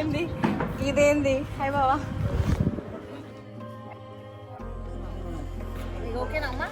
ఏంది ఇదేంది? హాయ్ బావా. ఓకేనమ్మా?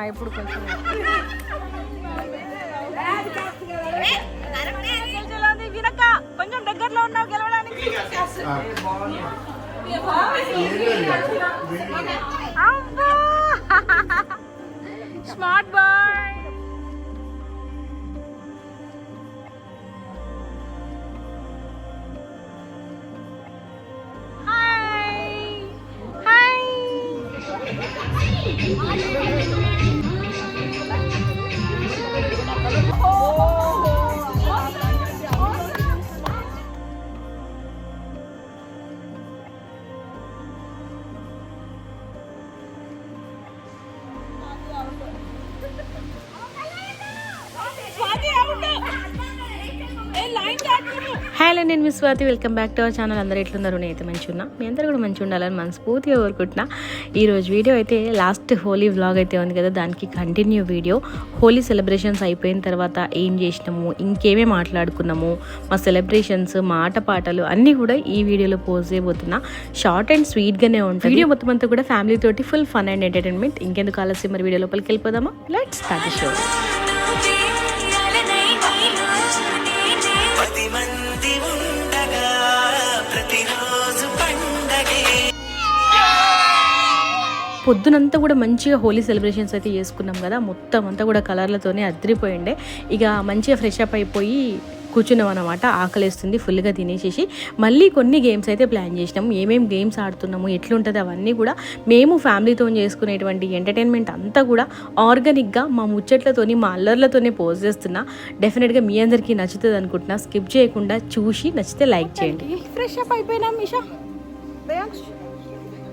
ఇప్పుడు కొంచెం వినక కొంచెం దగ్గరలో ఉన్నావు గెలవడానికి. Smart boy. హలో, నేను మీ Swathi. Welcome back to our channel. అందరూ ఎట్లున్నారు? నేనైతే మంచిగా ఉన్నా. మీ అందరూ కూడా మంచిగా ఉండాలని మనస్ఫూర్తిగా కోరుకుంటున్నా. ఈరోజు వీడియో అయితే లాస్ట్ హోలీ వ్లాగ్ అయితే ఉంది కదా, దానికి కంటిన్యూ వీడియో. హోలీ సెలబ్రేషన్స్ అయిపోయిన తర్వాత ఏం చేసినాము, ఇంకేమేమి మాట్లాడుకున్నాము, మా సెలబ్రేషన్స్, మా ఆటపాటలు అన్నీ కూడా ఈ వీడియోలో పోస్ట్ చేయబోతున్నా. షార్ట్ అండ్ స్వీట్గానే ఉంటుంది వీడియో. మొత్తం అంతా కూడా ఫ్యామిలీ తోటి ఫుల్ ఫన్ అండ్ ఎంటర్టైన్మెంట్. ఇంకెందుకు ఆలస్యం, మరి వీడియో లోపలికి వెళ్ళిపోదామా? Let's start the show. పొద్దునంతా కూడా మంచిగా హోలీ సెలబ్రేషన్స్ అయితే చేసుకున్నాం కదా. మొత్తం అంతా కూడా కలర్లతోనే అదిరిపోయిండే. ఇక మంచిగా ఫ్రెష్ అప్ అయిపోయి కూర్చున్నాం అనమాట. ఆకలిస్తుంది, ఫుల్గా తినేసేసి మళ్ళీ కొన్ని గేమ్స్ అయితే ప్లాన్ చేసినాము. ఏమేమి గేమ్స్ ఆడుతున్నాము, ఎట్లుంటుంది అవన్నీ కూడా మేము ఫ్యామిలీతో చేసుకునేటువంటి ఎంటర్టైన్మెంట్ అంతా కూడా ఆర్గానిక్గా మా ముచ్చట్లతోని, మా అల్లర్లతోనే పోస్ట్ చేస్తున్నా. డెఫినెట్గా మీ అందరికీ నచ్చుతుంది అనుకుంటున్నా. స్కిప్ చేయకుండా చూసి నచ్చితే లైక్ చేయండి. ఫ్రెష్ అప్ అయిపోయినాం మిషా.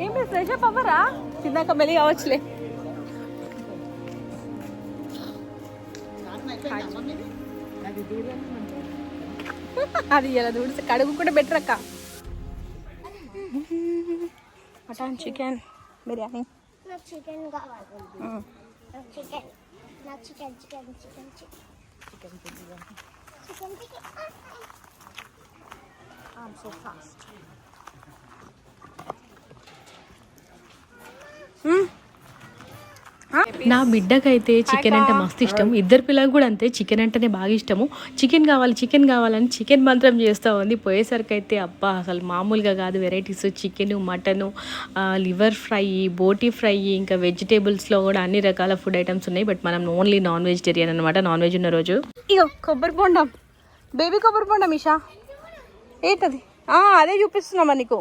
ఏం ఫ్రెష్ అప్ అవ్వరా? తిన్నాక మెల్లి కావచ్చులే. అది ఇలా దూడితే కడుగు కూడా బెటర్ అక్క. Mutton, chicken, biryani. Chicken so fast. నా బిడ్డకైతే చికెన్ అంటే మస్తు ఇష్టం. ఇద్దరు పిల్లలకు కూడా అంతే, చికెన్ అంటేనే బాగా ఇష్టము. చికెన్ కావాలని చికెన్ మంత్రం చేస్తూ ఉంది. పోయేసరికి అయితే అబ్బా అసలు మామూలుగా కాదు. Varieties chicken, mutton, liver fry, బోటీ ఫ్రై, ఇంకా వెజిటేబుల్స్లో కూడా అన్ని రకాల ఫుడ్ ఐటమ్స్ ఉన్నాయి. బట్ మనం ఓన్లీ నాన్ వెజిటేరియన్ అనమాట. నాన్ వెజ్ ఉన్న రోజు ఇగో కొబ్బరి బొండం, బేబీ కొబ్బరి బొండం. ఇషా ఏంటది? అదే చూపిస్తున్నామా నీకు?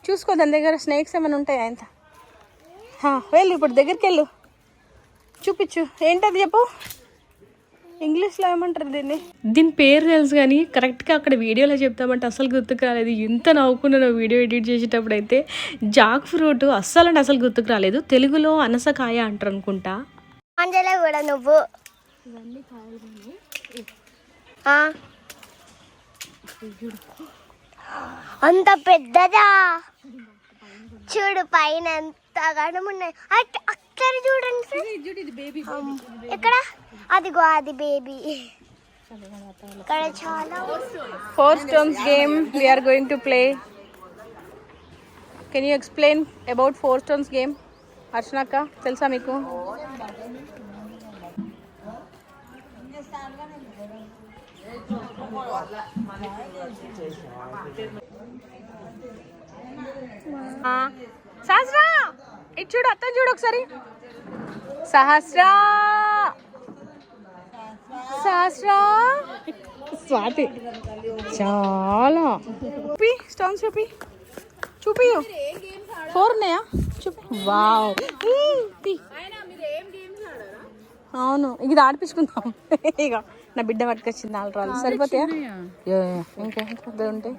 చూసుకో, దాని దగ్గర స్నేక్స్ ఏమైనా ఉంటాయా? ఎంత వెళ్ళు, ఇప్పుడు దగ్గరికి వెళ్ళు, చూపించు. ఏంటది చెప్పు. ఇంగ్లీష్లో ఏమంటారు దీన్ని? దీని పేరు తెలుసు కానీ కరెక్ట్గా అక్కడ వీడియోలో చెప్తామంటే అసలు గుర్తుకు రాలేదు. ఎంత నవ్వుకున్నాను వీడియో ఎడిట్ చేసేటప్పుడు అయితే. జాక్ ఫ్రూట్ అస్సలు అంటే అసలు గుర్తుకు రాలేదు. తెలుగులో అనసకాయ అంటారు అనుకుంటా. కూడా నువ్వు అంత పెద్దదా చూడు, పైన ఎంత గణమున్నాయి. అక్కడ చూడండి, ఎక్కడ? అదిగో అది బేబీ. ఇక్కడ చాలా. 4 stones game we are going to play. Can you explain about 4 stones game? అర్చనక్క తెలుసా మీకు? సహస్ర ఇటు చూడు, అత్త చూడు ఒకసారి. సహస్ర స్వాతి చాలా చూపి, స్టోన్స్ చూపి 4 ఉన్నాయా? చూపి. వావ్, అవును. ఇది ఆడిపించుకుందాం. ఇక నా బిడ్డ పట్టుకొచ్చింది 4 రాళ్ళు సరిపోతాయా? ఇంకా ఉంటాయి.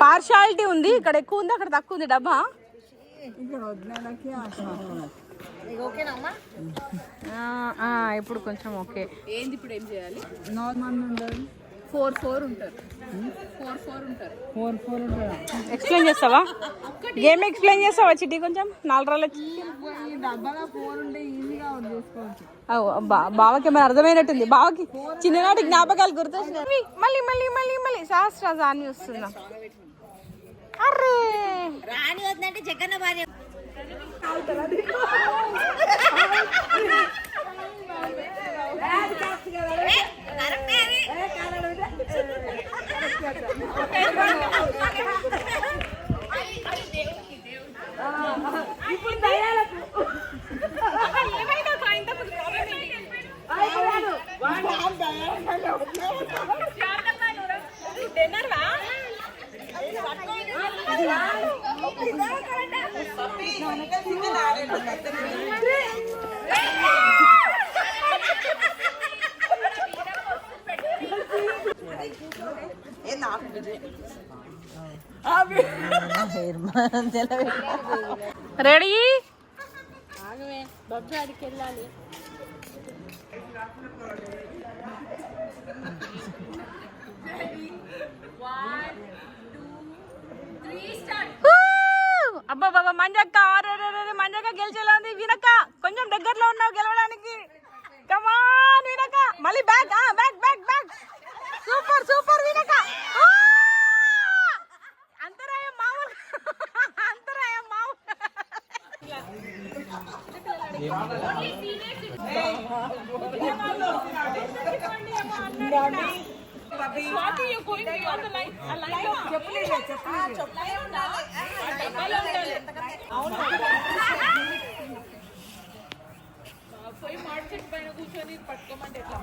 పార్షాలిటీ ఉంది, ఇక్కడ ఎక్కువ ఉంది, అక్కడ తక్కువ ఉంది డబ్బా. ఇప్పుడు కొంచెం ఓకే. ఏంది ఇప్పుడు ఏం చేయాలి? 4 ఉంటారు. ఎక్స్ప్లెయిన్ చేస్తావా? గేమ్ ఎక్స్ప్లెయిన్ చేస్తావా చిట్టి? కొంచెం 4 రాళ్ళు డబ్బాలో 4 ఉంటే ఈజీగా చేసుకోవచ్చు. బావకి ఏమైనా అర్థమైనట్టుంది. బావకి చిన్ననాటి జ్ఞాపకాలు గుర్తొచ్చినాయి. మళ్ళీ మళ్ళీ మళ్ళీ మళ్ళీ సహస్ర అని వస్తున్నా. అర్రే రాని వద్దంటే జగన్న భార్య రెడీ బొబ్బాడికి వెళ్ళాలి. అబ్బా బాబా మంజక్క మంజక్క గెలిచేలా ఉంది. వినక్క కొంచెం దగ్గరలో ఉన్నావు గెలవడానికి. కమాన్ వినక్క మళ్ళీ back back back back. Super super వినక్క. అంతరాయం మామూలు అంతరాయం మామూలు. పోయి మాట చెట్టు పైన కూర్చొని పట్టుకోమంటే ఎట్లా?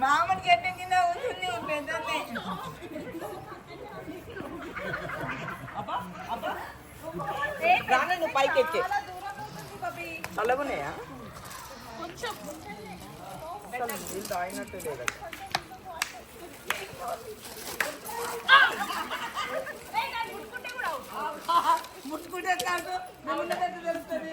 మామూలు చెట్టు కింద ఉంటుంది పెద్దనే. నువ్వు పైకి ఎక్కే చల్లగున్నాయా? నీళ్ళు తాగినట్టు లేదా? ముట్టుకుంటే కాదు తెలుస్తుంది.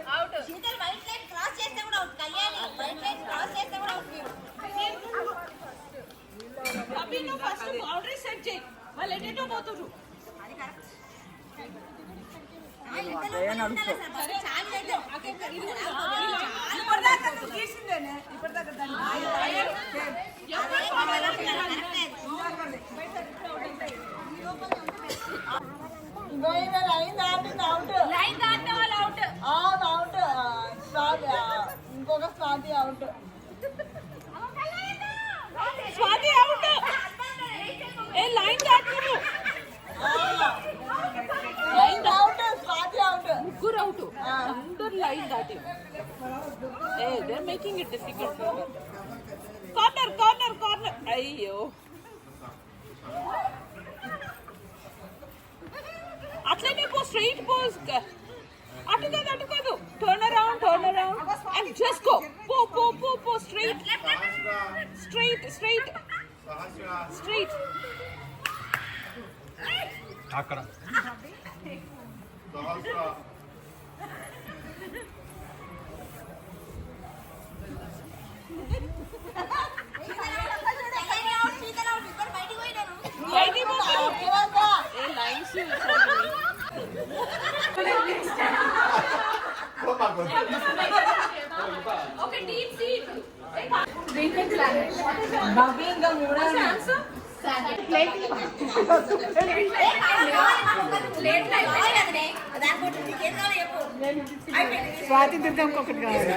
ఇంకొక స్వాతి అవుట్. స్వాతి అవుట్. ఏ లైన్ దాటారు. Line out Swathi out. ముగ్గురు అవుట్. అందరు లైన్ దాటి. Hey they are making it difficult. Corner corner corner. అయ్యో అట్లనే పో. స్ట్రైట్ పోజ్. అటు కాదు turn around and just go. పో స్ట్రైట్ అక్కడ స్వాతి దుర్గం ఒకటి కావాలి.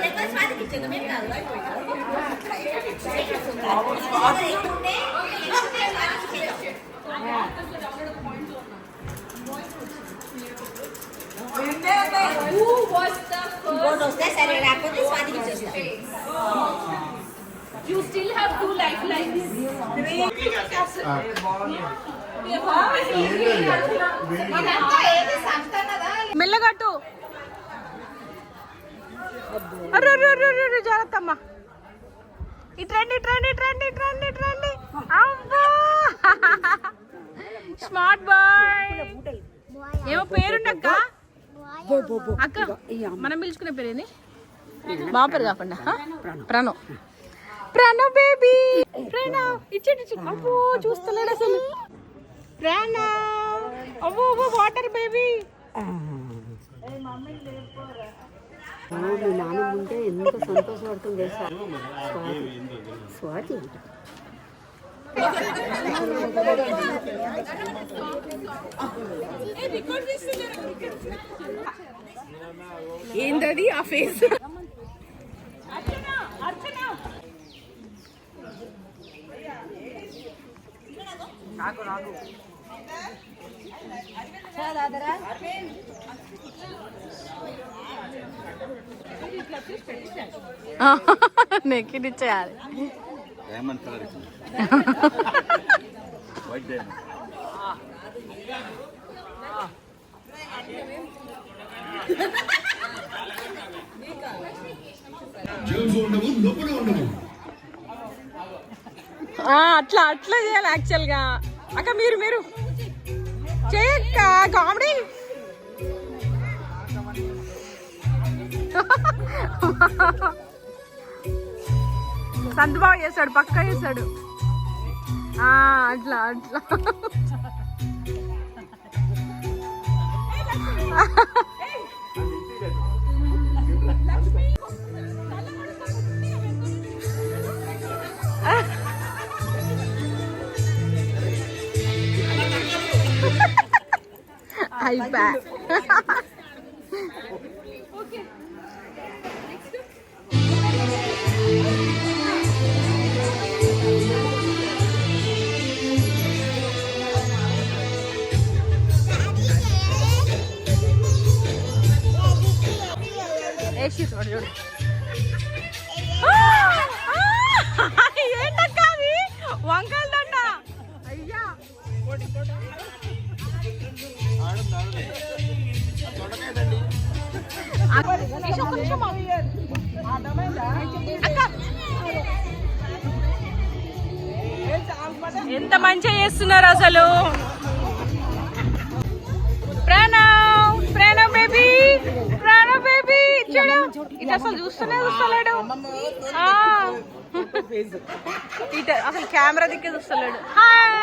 You still have 2 lifelines. మెల్లగట్టు. అరే జాగ్రత్తమ్మా. ఇట్రండి అబ్బా స్మార్ట్ బాయ్. ఏమో పేరుండక్క అక్క మనం పిలుచుకునే పేరేంది మా పేరు కాకుండా ప్రణవ్ ప్రణవ్ బేబీ ప్రణవ్ ఇచ్చేటి అబ్బో చూస్తలేడు అసలు ప్రణవ్ అబ్బో అబ్బో వాటర్ బేబీ మీ నాన్న ఉంటే ఎంత సంతోషపడుతుంది స్వాతి ఏంటది ఆ ఫేస్ నెక్కిడిచ్చేయాలి అట్లా అట్లా చేయాలి యాక్చువల్గా అక్క మీరు చేయక్క కామెడీ సంతబాబు చేస్తాడు పక్కా చేస్తాడు అట్లా అట్లా అయిపోయా చూడు ఏంటక్క అది వంకాయలు దండ అయ్యా ఎంత మంచిగా చేస్తున్నారు అసలు ప్రణవ్ బేబీ చూడు ఇటు అసలు చూస్తలేడు ఇటు అసలు కెమెరా దిక్కే చూస్తలేడు హాయ్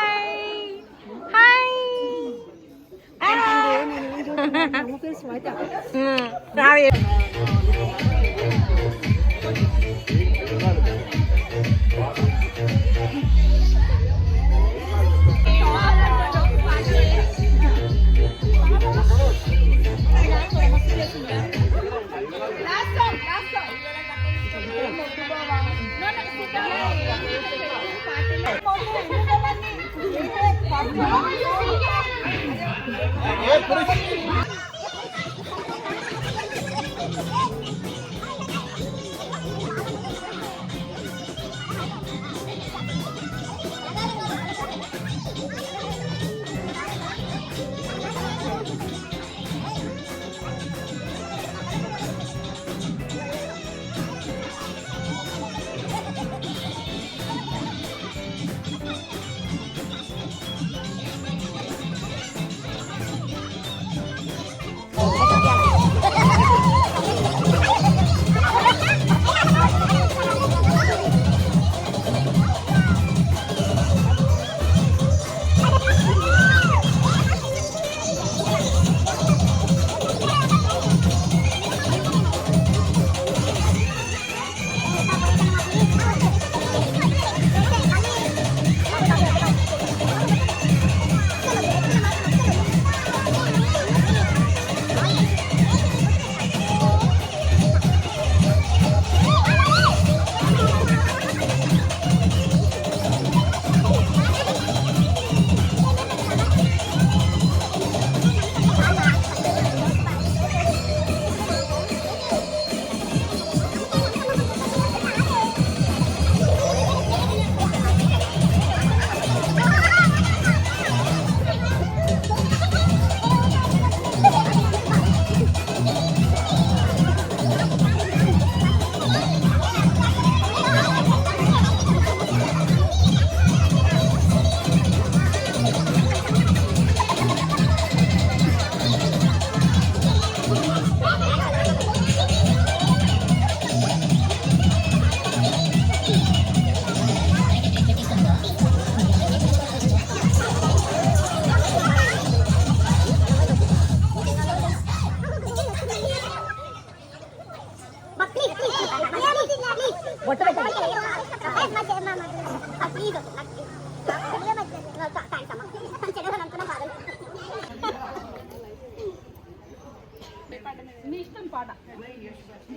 పాట.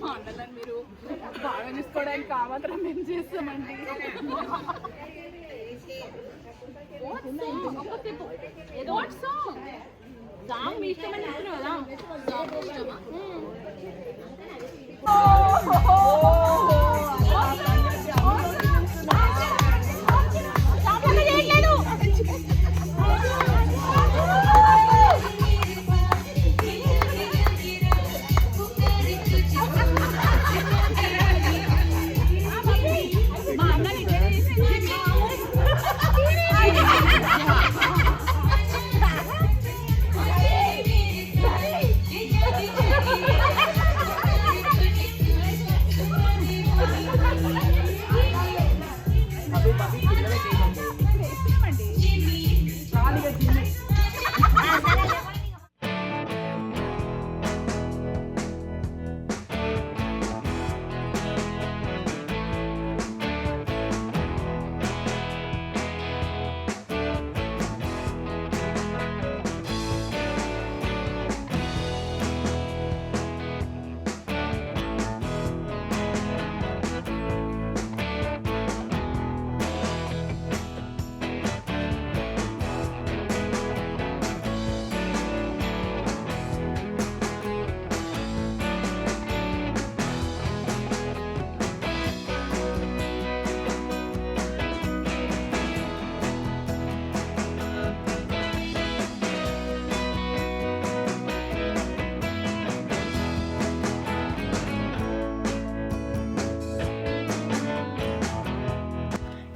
మా అన్నలను మీరు బాగా చూసుకోవడానికి ఆ మాత్రం మేము చేస్తామండి. సాంగ్ మీ ఇష్టమని చెప్తున్నావు కదా.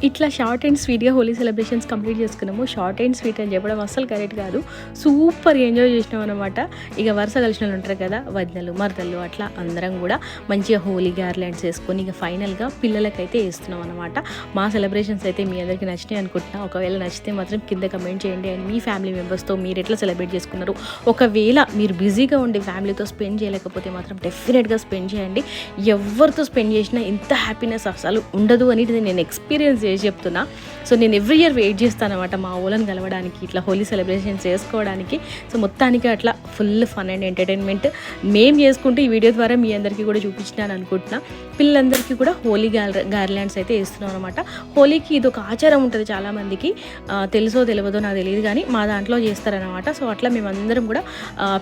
ఇట్లా షార్ట్ అండ్ స్వీట్గా హోలీ సెలబ్రేషన్స్ కంప్లీట్ చేసుకున్నాము. షార్ట్ అండ్ స్వీట్ అని చెప్పడం అస్సలు కరెక్ట్ కాదు. సూపర్ ఎంజాయ్ చేసినాం అనమాట. ఇక వరుస కలిసిన వాళ్ళు ఉంటారు కదా, వదినలు మరదళ్ళు, అట్లా అందరం కూడా మంచిగా హోలీ గార్లాండ్స్ వేసుకొని ఇక ఫైనల్గా పిల్లలకైతే వేస్తున్నాం అనమాట. మా సెలబ్రేషన్స్ అయితే మీ అందరికీ నచ్చినాయి అనుకుంటున్నా. ఒకవేళ నచ్చితే మాత్రం కింద కమెంట్ చేయండి. అండ్ మీ ఫ్యామిలీ మెంబర్స్తో మీరు ఎట్లా సెలబ్రేట్ చేసుకున్నారు. ఒకవేళ మీరు బిజీగా ఉండి ఫ్యామిలీతో స్పెండ్ చేయలేకపోతే మాత్రం డెఫినెట్గా స్పెండ్ చేయండి. ఎవరితో స్పెండ్ చేసినా ఇంత హ్యాపీనెస్ అసలు ఉండదు అనేది నేను ఎక్స్పీరియన్స్ చేసి చెప్తున్నా. సో నేను ఎవ్రీ ఇయర్ వెయిట్ చేస్తాను అనమాట మా ఊళ్ళని కలవడానికి, ఇట్లా హోలీ సెలబ్రేషన్స్ చేసుకోవడానికి. సో మొత్తానికి అట్లా ఫుల్ ఫన్ అండ్ ఎంటర్టైన్మెంట్ మేము చేసుకుంటూ ఈ వీడియో ద్వారా మీ అందరికీ కూడా చూపించినాను అనుకుంటున్నా. పిల్లలందరికీ కూడా హోలీ గార్లాండ్స్ అయితే వేస్తున్నాం అనమాట. హోలీకి ఇది ఒక ఆచారం ఉంటుంది చాలామందికి, తెలుసో తెలియదో నాకు తెలియదు కానీ మా దాంట్లో చేస్తారనమాట. సో అట్లా మేమందరం కూడా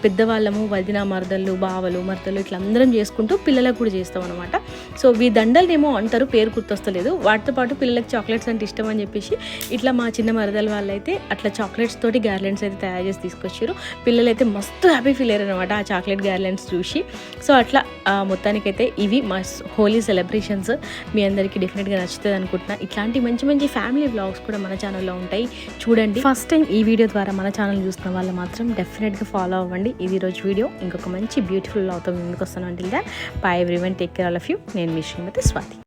పెద్దవాళ్ళము, వదిన మరదళ్ళు, బావలు మరదళ్ళు ఇట్లా అందరం చేసుకుంటూ పిల్లలకు కూడా చేస్తాం అనమాట. సో ఈ దండలనేమో అంటారు, పేరు గుర్తొస్తలేదు. వాటితో పాటు పిల్లలకి చాక్లెట్స్ అంటే ఇష్టం అని చెప్పేసి ఇట్లా మా చిన్న మరదల వాళ్ళు అయితే అట్లా చాక్లెట్స్ తోటి గార్లాండ్స్ అయితే తయారు చేసి తీసుకొచ్చారు. పిల్లలు అయితే మస్తు హ్యాపీ ఫీల్ అయ్యారు అనమాట ఆ చాక్లెట్ గార్లాండ్స్ చూసి. సో అట్లా మొత్తానికైతే ఇవి మా హోలీ సెలబ్రేషన్స్. మీ అందరికీ డెఫినెట్గా నచ్చుతుంది అనుకుంటున్నా. ఇట్లాంటి మంచి మంచి ఫ్యామిలీ వ్లాగ్స్ కూడా మన ఛానల్లో ఉంటాయి, చూడండి. ఫస్ట్ టైం ఈ వీడియో ద్వారా మన ఛానల్ చూస్తున్న వాళ్ళు మాత్రం డెఫినెట్గా ఫాలో అవ్వండి. ఇది రోజు వీడియో. ఇంకొక మంచి బ్యూటిఫుల్ వ్లాగ్తో ముందుకు వస్తాను. Until then bye everyone, take care all of you. నేను మీ శ్రీమతి స్వాతి.